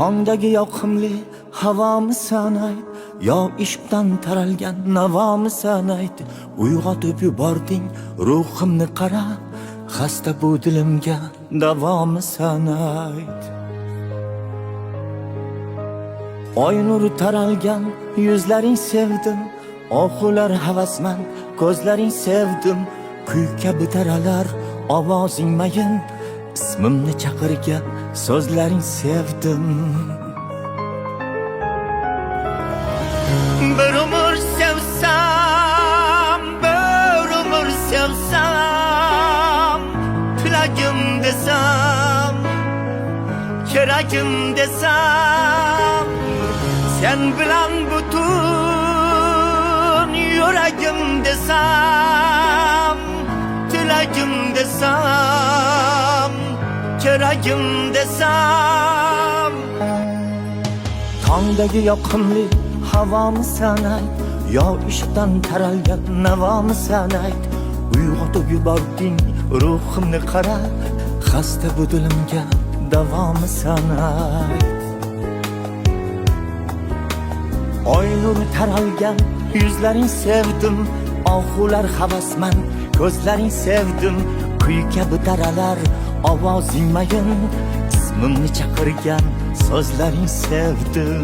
Tongdagi yoqimli havomisan ayt, yo ishqdan taralgan navomisan ayt. Uyg'otib yubording ruhimni qara, xasta bu dilimga davomisan ayt. Oy nuri taralgan yuzlaring sevdim, oxular havasmand ko'zlaring sevdim. Kuy kabi taralar ovozing mayin, ismimni chaqirgan so'zlaring sevdim. Bir umr sevsam, bir umr sevsam, tilagim desam, keragim desam, sen bilan butun yuragim desam, tilagim desam, keragim desam. Tongdagi yoqimli havomisan ayt, yo ishqdan taralgan navomisan ayt. Uyg'otib yubording ruhimni qara, xasta bu dilimga davomisan ayt. Oy nuri taralgan yuzlaring sevdim, oxular havasmand ko'zlaring sevdim. Kuy kabi taralar ovozing mayin, ismimni chaqirgan so'zlaring sevdim.